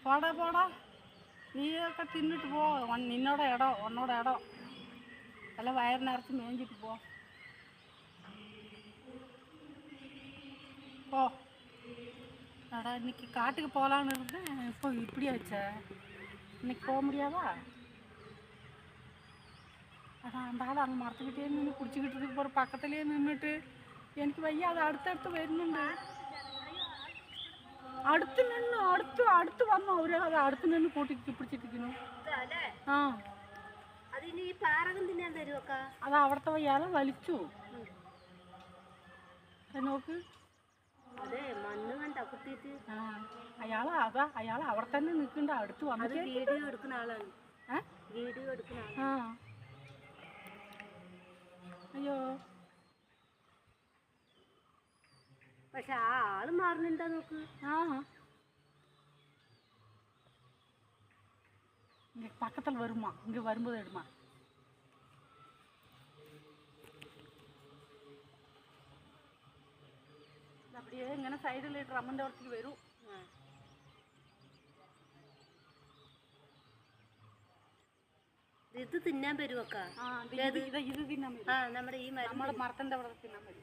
പോടാ പോടാ, നീയൊക്കെ തിന്നിട്ട് പോ. നിന്നോടെ ഇടോ ഉന്നോടെ ഇടോ അല്ല വയറിനറച്ച് മേഞ്ചിട്ട് പോ. அடா இன்னைக்கு காட்டுக்கு போகலான்னு இருந்தேன், இப்போ இப்படி ஆச்சே. இன்னைக்கு போக முடியாதா? அதான் அந்த ஆள் அங்கே மரத்துக்கிட்டே நின்று பிடிச்சிக்கிட்டு இருக்கு போகிற பக்கத்துலேயே நின்றுட்டு எனக்கு வையா அது அடுத்தடுத்து വരുന്നുണ്ട്. അടുത്ത് നിന്ന് അടുത്ത് വന്നു അവര് അത് അടുത്ത് നിന്ന് കൂട്ടി പിടിച്ചിട്ടിരിക്കുന്നു. ആ അത് അവിടുത്തെ വയ്യാതെ വലിച്ചു നോക്ക്. അയാൾ അവിടെ തന്നെ നിൽക്കണ്ട, അടുത്ത് വന്നിട്ട് വീഡിയോ എടുക്കുന്ന ആളാണ്. അയ്യോ പക്ഷെ ആ ആള് മാറുന്നുണ്ടാ നോക്ക്. பக்கத்தில் வருமா, இங்கே வரும்போது எடுமா. அப்படியே இങ്ങനെ സൈഡിൽ ഡ്രമ്മിൻ്റെ അടുത്തേക്ക് വരും. ഇത് തിന്നാൻ വരുമൊക്കെ. ഇത് തിന്നാൻ വരും. നമ്മുടെ ഈ നമ്മുടെ മരത്തിൻ്റെ അവിടെ തിന്നാൻ വരും.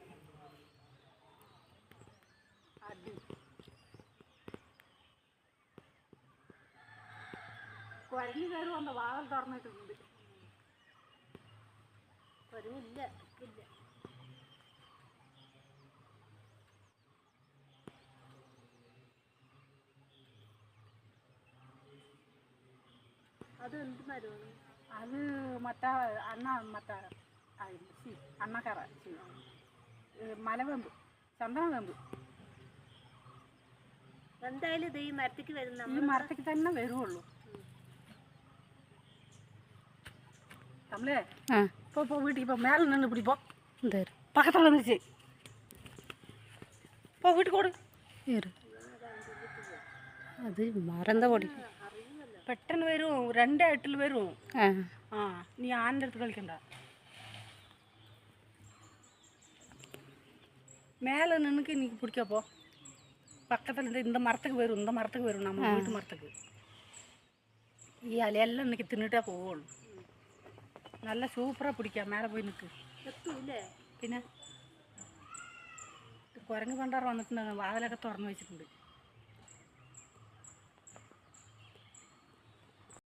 അടി കുരങ്ങി കയറും. அந்த വാതിൽ തുറന്നിട്ടുണ്ട്. കുരങ്ങില്ല ഇല്ല. അത് എന്ത് മരമാണ്? അത് മറ്റേ അണ്ണക്കറ മലവേമ്പ്, ചന്ദനവേമ്പ്. എന്തായാലും ഇത് ഈ മരത്തേക്ക് വരുന്ന ഈ മരത്തേക്ക് തന്നെ വരുള്ളൂ. നമ്മളേ இப்போ வீட்டுக்கு இப்போ மேலே நின்று பிடிப்போம். இந்த பக்கத்தில் வந்துச்சு. இப்போ வீட்டுக்கு ஓடு. അത് മറന്ന പൊടി പെട്ടെന്ന് വരും. 2:08 വരും. നീ ആൻ്റെ അടുത്ത് കളിക്കണ്ട. மேலே நின்றுக்கு இன்னைக்கு பிடிக்கப்போ பக்கத்தில் இந்த மரத்துக்கு வரும். இந்த மரத்துக்கு வரும், நம்ம வீட்டு மரத்துக்கு. ഈ ഇലയെല്ലാം இன்னைக்கு തിന്നിട്ടേ പോവുള്ളൂ. നല്ല സൂപ്പറാണ് പിടിക്കാം. മേലെ പോയി നിൽക്ക്. പിന്നെ കുരങ്ങ് പണ്ടാറ് വന്നിട്ടുണ്ടാകും, വാതിലൊക്കെ തുറന്നു വെച്ചിട്ടുണ്ട്.